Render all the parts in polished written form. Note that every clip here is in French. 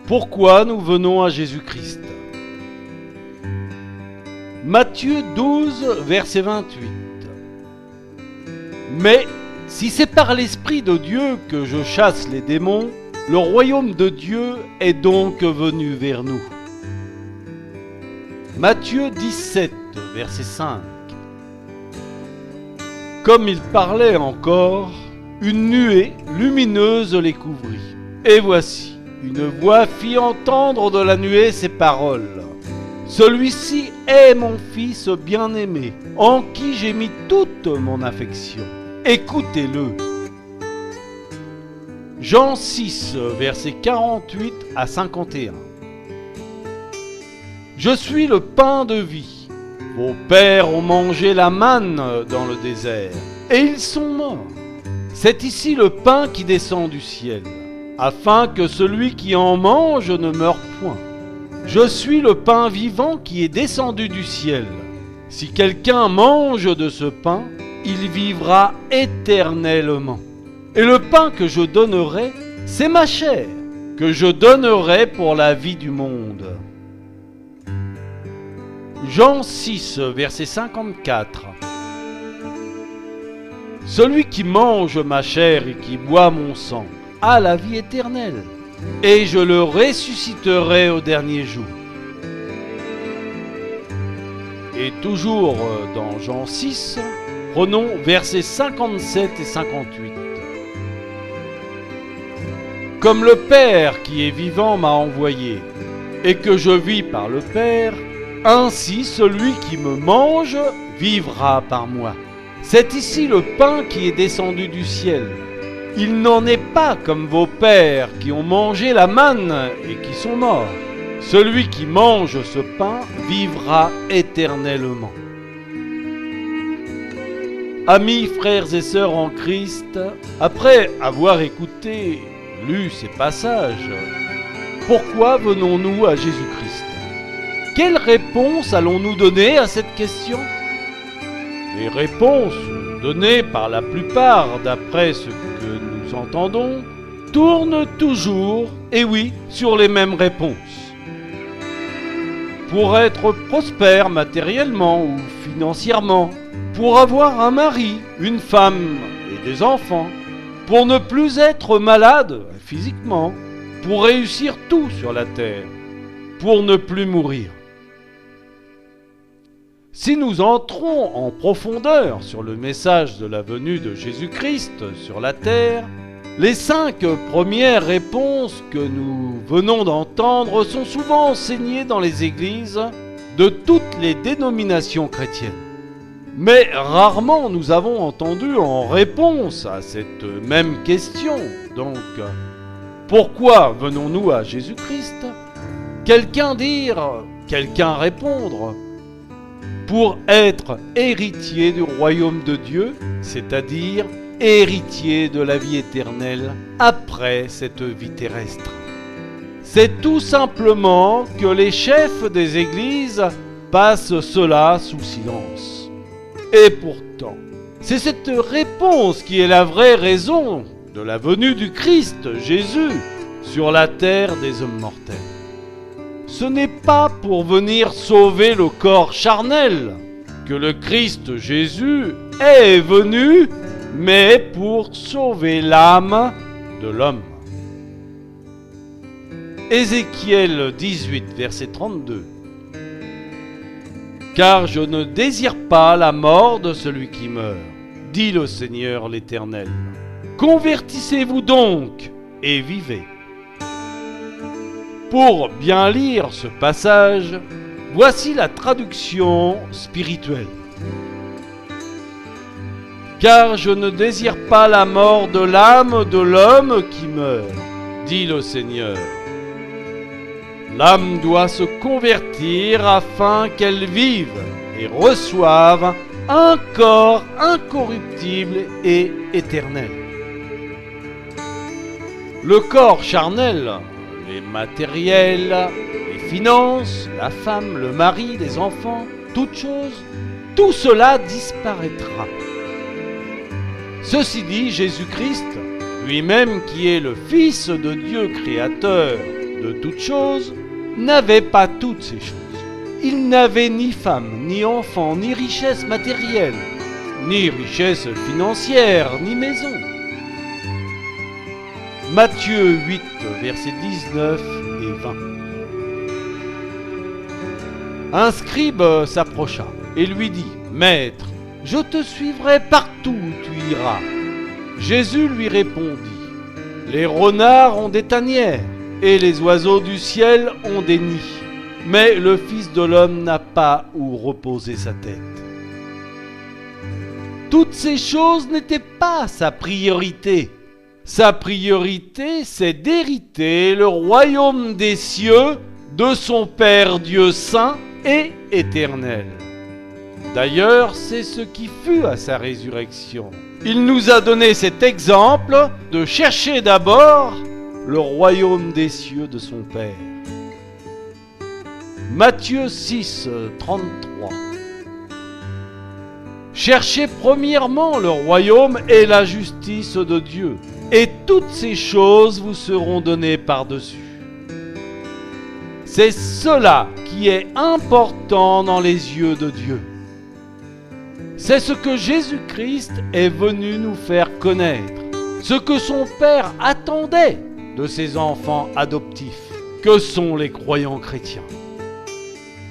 Pourquoi nous venons à Jésus-Christ? Matthieu 12, verset 28. Mais si c'est par l'Esprit de Dieu que je chasse les démons, le royaume de Dieu est donc venu vers nous. Matthieu 17, verset 5. Comme il parlait encore, une nuée lumineuse les couvrit. Et voici, une voix fit entendre de la nuée ces paroles. Celui-ci est mon fils bien-aimé, en qui j'ai mis toute mon affection. Écoutez-le. Jean 6, versets 48 à 51. Je suis le pain de vie. Vos pères ont mangé la manne dans le désert, et ils sont morts. C'est ici le pain qui descend du ciel, afin que celui qui en mange ne meure point. Je suis le pain vivant qui est descendu du ciel. Si quelqu'un mange de ce pain, il vivra éternellement. Et le pain que je donnerai, c'est ma chair, que je donnerai pour la vie du monde. Jean 6, verset 54. Celui qui mange ma chair et qui boit mon sang a la vie éternelle, et je le ressusciterai au dernier jour. Et toujours dans Jean 6, prenons versets 57 et 58. Comme le Père qui est vivant m'a envoyé, et que je vis par le Père, ainsi celui qui me mange vivra par moi. C'est ici le pain qui est descendu du ciel. Il n'en est pas comme vos pères qui ont mangé la manne et qui sont morts. Celui qui mange ce pain vivra éternellement. Amis, frères et sœurs en Christ, après avoir lu ces passages, pourquoi venons-nous à Jésus-Christ? Quelle réponse allons-nous donner à cette question? Les réponses données par la plupart, d'après ce que nous entendons, tournent toujours, et oui, sur les mêmes réponses. Pour être prospère matériellement ou financièrement, pour avoir un mari, une femme et des enfants, pour ne plus être malade physiquement, pour réussir tout sur la terre, pour ne plus mourir. Si nous entrons en profondeur sur le message de la venue de Jésus-Christ sur la terre, les 5 premières réponses que nous venons d'entendre sont souvent enseignées dans les églises de toutes les dénominations chrétiennes. Mais rarement nous avons entendu en réponse à cette même question, donc, pourquoi venons-nous à Jésus-Christ? Quelqu'un dire, quelqu'un répondre, pour être héritier du royaume de Dieu, c'est-à-dire héritier de la vie éternelle après cette vie terrestre. C'est tout simplement que les chefs des églises passent cela sous silence. Et pourtant, c'est cette réponse qui est la vraie raison de la venue du Christ Jésus sur la terre des hommes mortels. Ce n'est pas pour venir sauver le corps charnel que le Christ Jésus est venu, mais pour sauver l'âme de l'homme. Ézéchiel 18, verset 32. Car je ne désire pas la mort de celui qui meurt, dit le Seigneur l'Éternel. Convertissez-vous donc et vivez. Pour bien lire ce passage, voici la traduction spirituelle. Car je ne désire pas la mort de l'âme de l'homme qui meurt, dit le Seigneur. L'âme doit se convertir afin qu'elle vive et reçoive un corps incorruptible et éternel. Le corps charnel, les matériels, les finances, la femme, le mari, les enfants, toutes choses, tout cela disparaîtra. Ceci dit, Jésus-Christ, lui-même qui est le Fils de Dieu créateur de toutes choses, n'avait pas toutes ces choses. Il n'avait ni femme, ni enfant, ni richesse matérielle, ni richesse financière, ni maison. Matthieu 8, versets 19 et 20. Un scribe s'approcha et lui dit : « Maître, je te suivrai partout où tu iras. » Jésus lui répondit : « Les renards ont des tanières, et les oiseaux du ciel ont des nids, mais le Fils de l'homme n'a pas où reposer sa tête. » Toutes ces choses n'étaient pas sa priorité. Sa priorité, c'est d'hériter le royaume des cieux de son Père Dieu saint et éternel. D'ailleurs, c'est ce qui fut à sa résurrection. Il nous a donné cet exemple de chercher d'abord le royaume des cieux de son Père. Matthieu 6, 33. Cherchez premièrement le royaume et la justice de Dieu, et toutes ces choses vous seront données par-dessus. C'est cela qui est important dans les yeux de Dieu. C'est ce que Jésus-Christ est venu nous faire connaître, ce que son Père attendait de ses enfants adoptifs, que sont les croyants chrétiens.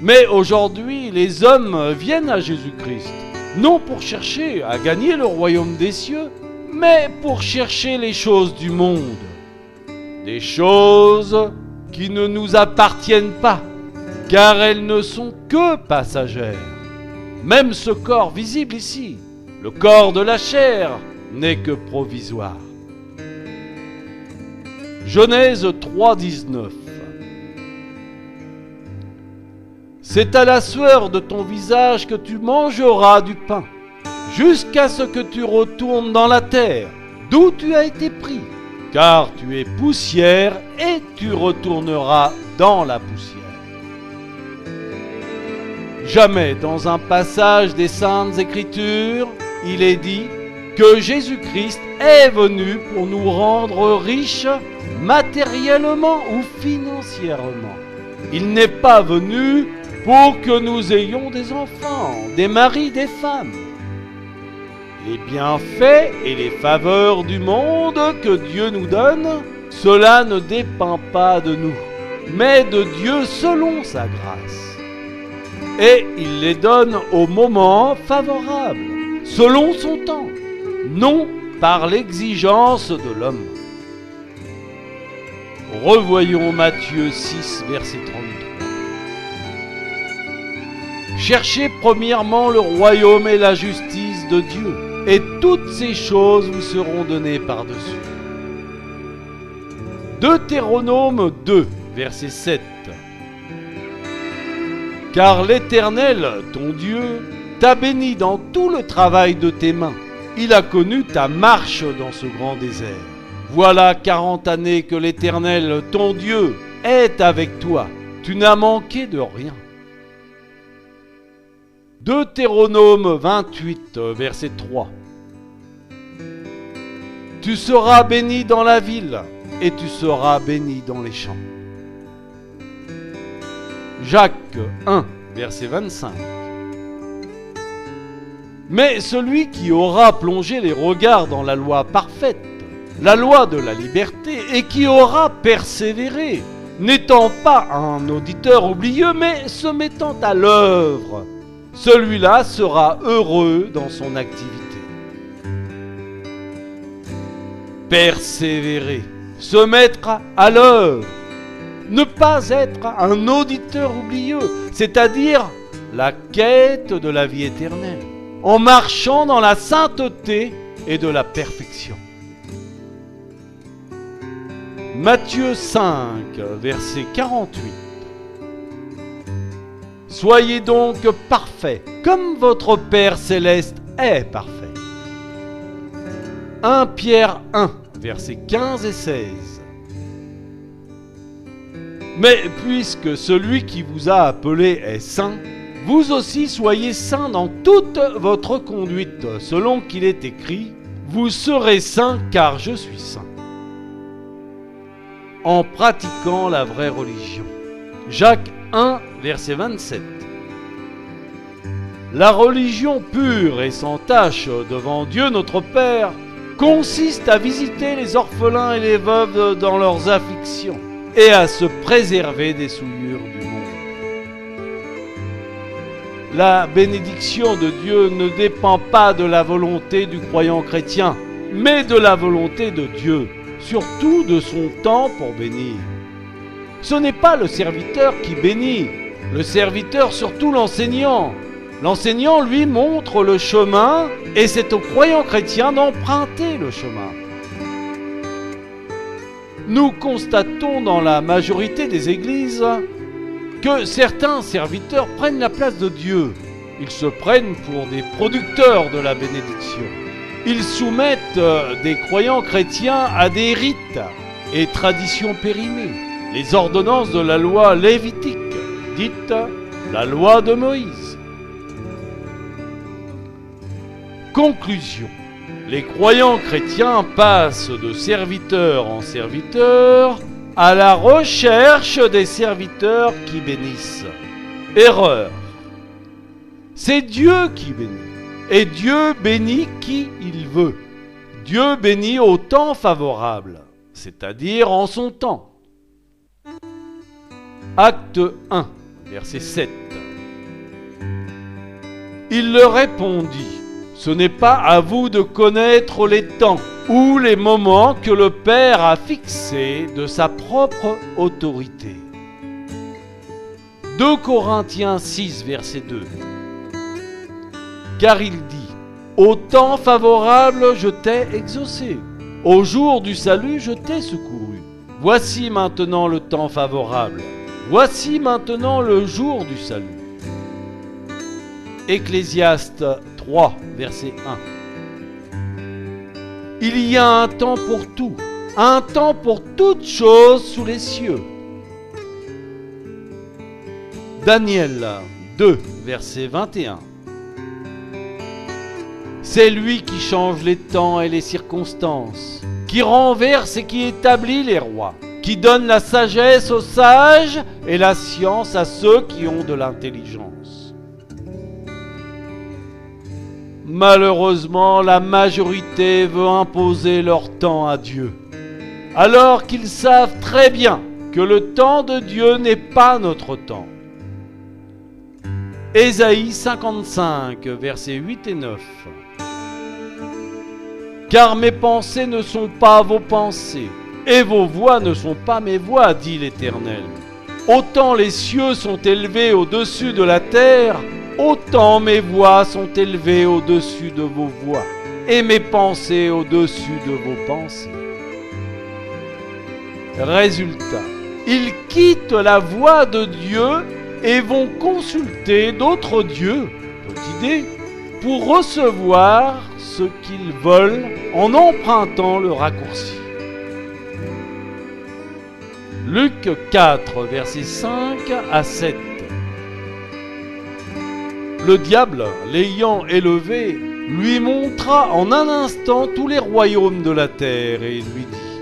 Mais aujourd'hui, les hommes viennent à Jésus-Christ, non pour chercher à gagner le royaume des cieux, mais pour chercher les choses du monde, des choses qui ne nous appartiennent pas, car elles ne sont que passagères. Même ce corps visible ici, le corps de la chair, n'est que provisoire. Genèse 3, 19. C'est à la sueur de ton visage que tu mangeras du pain, jusqu'à ce que tu retournes dans la terre, d'où tu as été pris, car tu es poussière et tu retourneras dans la poussière. Jamais dans un passage des Saintes Écritures, il est dit que Jésus-Christ est venu pour nous rendre riches matériellement ou financièrement. Il n'est pas venu pour que nous ayons des enfants, des maris, des femmes. Les bienfaits et les faveurs du monde que Dieu nous donne, cela ne dépend pas de nous, mais de Dieu selon sa grâce. Et il les donne au moment favorable, selon son temps, non par l'exigence de l'homme. Revoyons Matthieu 6, verset 33. Cherchez premièrement le royaume et la justice de Dieu, et toutes ces choses vous seront données par-dessus. Deutéronome 2, verset 7. Car l'Éternel, ton Dieu, t'a béni dans tout le travail de tes mains. Il a connu ta marche dans ce grand désert. Voilà 40 années que l'Éternel, ton Dieu, est avec toi. Tu n'as manqué de rien. Deutéronome 28, verset 3. Tu seras béni dans la ville et tu seras béni dans les champs. Jacques 1, verset 25. Mais celui qui aura plongé les regards dans la loi parfaite, la loi de la liberté, et qui aura persévéré, n'étant pas un auditeur oublieux, mais se mettant à l'œuvre, celui-là sera heureux dans son activité. Persévérer, se mettre à l'œuvre, ne pas être un auditeur oublieux, c'est-à-dire la quête de la vie éternelle, en marchant dans la sainteté et de la perfection. Matthieu 5, verset 48. Soyez donc parfaits, comme votre Père céleste est parfait. 1 Pierre 1, versets 15 et 16. Mais puisque celui qui vous a appelé est saint, vous aussi soyez saints dans toute votre conduite, selon qu'il est écrit, vous serez saints car je suis saint. en pratiquant la vraie religion. Jacques 1, verset 27. La religion pure et sans tache devant Dieu notre Père consiste à visiter les orphelins et les veuves dans leurs afflictions et à se préserver des souillures du monde. La bénédiction de Dieu ne dépend pas de la volonté du croyant chrétien, mais de la volonté de Dieu, surtout de son temps pour bénir. Ce n'est pas le serviteur qui bénit, le serviteur surtout l'enseignant. L'enseignant, lui, montre le chemin et c'est au croyant chrétien d'emprunter le chemin. Nous constatons dans la majorité des églises que certains serviteurs prennent la place de Dieu. Ils se prennent pour des producteurs de la bénédiction. Ils soumettent des croyants chrétiens à des rites et traditions périmées, les ordonnances de la loi lévitique, dite la loi de Moïse. Conclusion. Les croyants chrétiens passent de serviteurs en serviteurs à la recherche des serviteurs qui bénissent. Erreur. C'est Dieu qui bénit. Et Dieu bénit qui il veut. Dieu bénit au temps favorable, c'est-à-dire en son temps. Acte 1, verset 7. Il leur répondit, « Ce n'est pas à vous de connaître les temps ou les moments que le Père a fixés de sa propre autorité. » 2 Corinthiens 6, verset 2. Car il dit, « Au temps favorable, je t'ai exaucé. Au jour du salut, je t'ai secouru. Voici maintenant le temps favorable. Voici maintenant le jour du salut. » Ecclésiaste 3, verset 1. Il y a un temps pour tout, un temps pour toutes choses sous les cieux. Daniel 2, verset 21. C'est lui qui change les temps et les circonstances, qui renverse et qui établit les rois, qui donne la sagesse aux sages et la science à ceux qui ont de l'intelligence. Malheureusement, la majorité veut imposer leur temps à Dieu, alors qu'ils savent très bien que le temps de Dieu n'est pas notre temps. Ésaïe 55, versets 8 et 9. Car mes pensées ne sont pas vos pensées, et vos voix ne sont pas mes voix, dit l'Éternel. Autant les cieux sont élevés au-dessus de la terre, autant mes voix sont élevées au-dessus de vos voix, et mes pensées au-dessus de vos pensées. Résultat, ils quittent la voix de Dieu et vont consulter d'autres dieux, petite idée, pour recevoir ce qu'ils veulent en empruntant le raccourci. Luc 4, versets 5 à 7. Le diable, l'ayant élevé, lui montra en un instant tous les royaumes de la terre et il lui dit :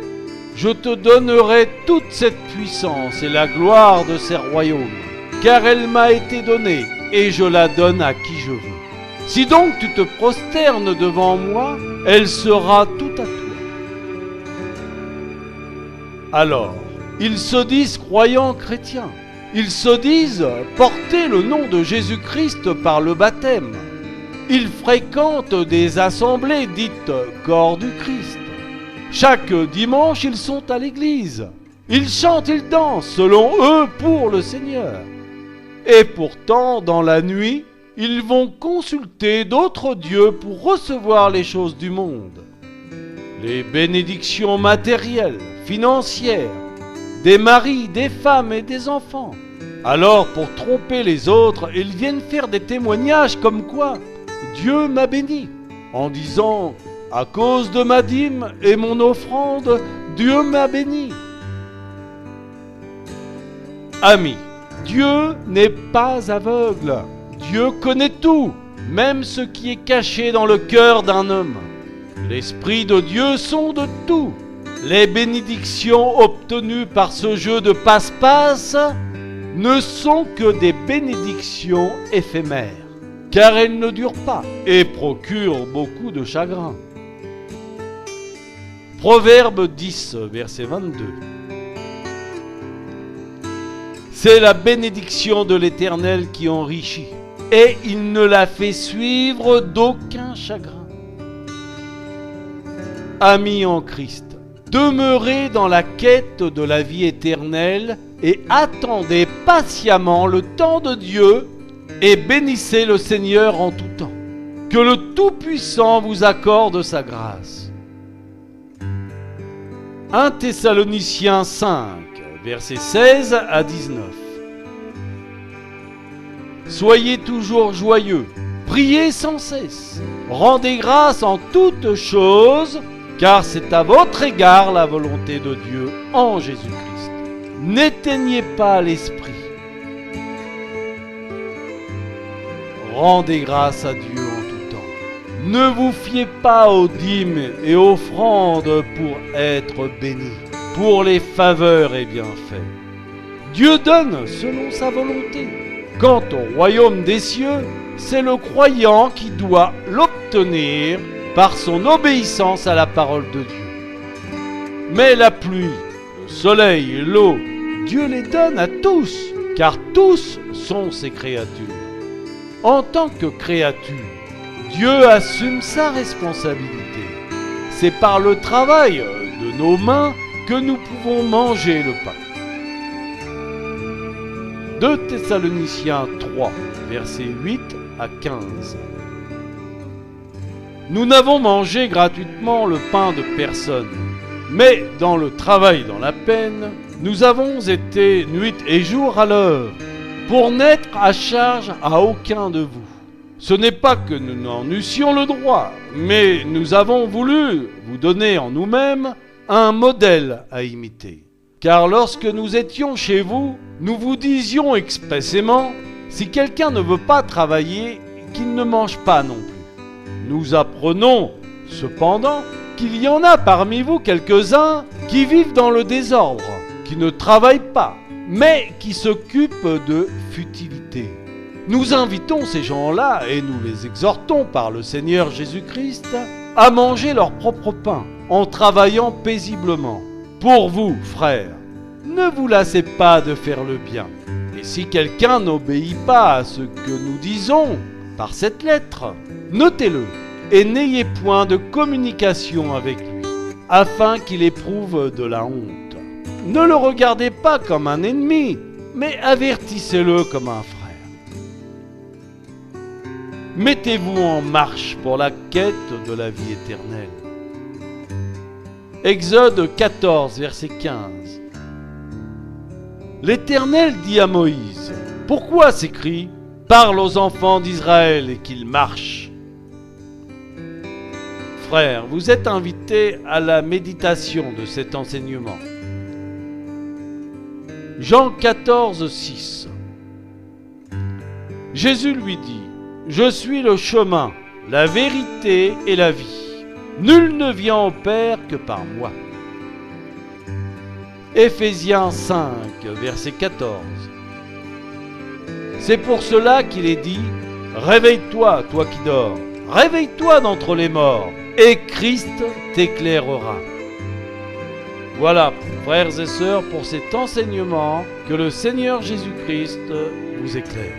Je te donnerai toute cette puissance et la gloire de ces royaumes, car elle m'a été donnée et je la donne à qui je veux. Si donc tu te prosternes devant moi, elle sera tout à toi. Alors, ils se disent croyants chrétiens. Ils se disent porter le nom de Jésus-Christ par le baptême. Ils fréquentent des assemblées dites corps du Christ. Chaque dimanche, ils sont à l'église. Ils chantent, ils dansent, selon eux, pour le Seigneur. Et pourtant, dans la nuit, ils vont consulter d'autres dieux pour recevoir les choses du monde. Les bénédictions matérielles, financières, des maris, des femmes et des enfants. Alors, pour tromper les autres, ils viennent faire des témoignages comme quoi Dieu m'a béni, en disant « À cause de ma dîme et mon offrande, Dieu m'a béni. » Amis, Dieu n'est pas aveugle. Dieu connaît tout, même ce qui est caché dans le cœur d'un homme. L'Esprit de Dieu sonde tout, Les bénédictions obtenues par ce jeu de passe-passe ne sont que des bénédictions éphémères, car elles ne durent pas et procurent beaucoup de chagrin. Proverbe 10, verset 22. C'est la bénédiction de l'Éternel qui enrichit, et il ne la fait suivre d'aucun chagrin. Amis en Christ, demeurez dans la quête de la vie éternelle et attendez patiemment le temps de Dieu et bénissez le Seigneur en tout temps. Que le Tout-Puissant vous accorde sa grâce. 1 Thessaloniciens 5, versets 16 à 19. Soyez toujours joyeux, priez sans cesse, rendez grâce en toutes choses, car c'est à votre égard la volonté de Dieu en Jésus-Christ. N'éteignez pas l'esprit. Rendez grâce à Dieu en tout temps. Ne vous fiez pas aux dîmes et offrandes pour être bénis, pour les faveurs et bienfaits. Dieu donne selon sa volonté. Quant au royaume des cieux, c'est le croyant qui doit l'obtenir par son obéissance à la parole de Dieu. Mais la pluie, le soleil et l'eau, Dieu les donne à tous, car tous sont ses créatures. En tant que créature, Dieu assume sa responsabilité. C'est par le travail de nos mains que nous pouvons manger le pain. 2 Thessaloniciens 3, versets 8 à 15. Nous n'avons mangé gratuitement le pain de personne, mais dans le travail, dans la peine, nous avons été nuit et jour à l'heure, pour n'être à charge à aucun de vous. Ce n'est pas que nous n'en eussions le droit, mais nous avons voulu vous donner en nous-mêmes un modèle à imiter. Car lorsque nous étions chez vous, nous vous disions expressément, si quelqu'un ne veut pas travailler, qu'il ne mange pas non plus. Nous apprenons, cependant, qu'il y en a parmi vous quelques-uns qui vivent dans le désordre, qui ne travaillent pas, mais qui s'occupent de futilités. Nous invitons ces gens-là, et nous les exhortons par le Seigneur Jésus-Christ, à manger leur propre pain, en travaillant paisiblement. Pour vous, frères, ne vous lassez pas de faire le bien. Et si quelqu'un n'obéit pas à ce que nous disons par cette lettre, notez-le et n'ayez point de communication avec lui, afin qu'il éprouve de la honte. Ne le regardez pas comme un ennemi, mais avertissez-le comme un frère. Mettez-vous en marche pour la quête de la vie éternelle. Exode 14, verset 15. L'Éternel dit à Moïse, « Pourquoi s'écrit « Parle aux enfants d'Israël et qu'ils marchent » Frères, vous êtes invités à la méditation de cet enseignement. Jean 14, 6. Jésus lui dit, « Je suis le chemin, la vérité et la vie. Nul ne vient au Père que par moi. » Éphésiens 5, verset 14. C'est pour cela qu'il est dit, « Réveille-toi, toi qui dors, réveille-toi d'entre les morts, et Christ t'éclairera. » Voilà, frères et sœurs, pour cet enseignement, que le Seigneur Jésus-Christ vous éclaire.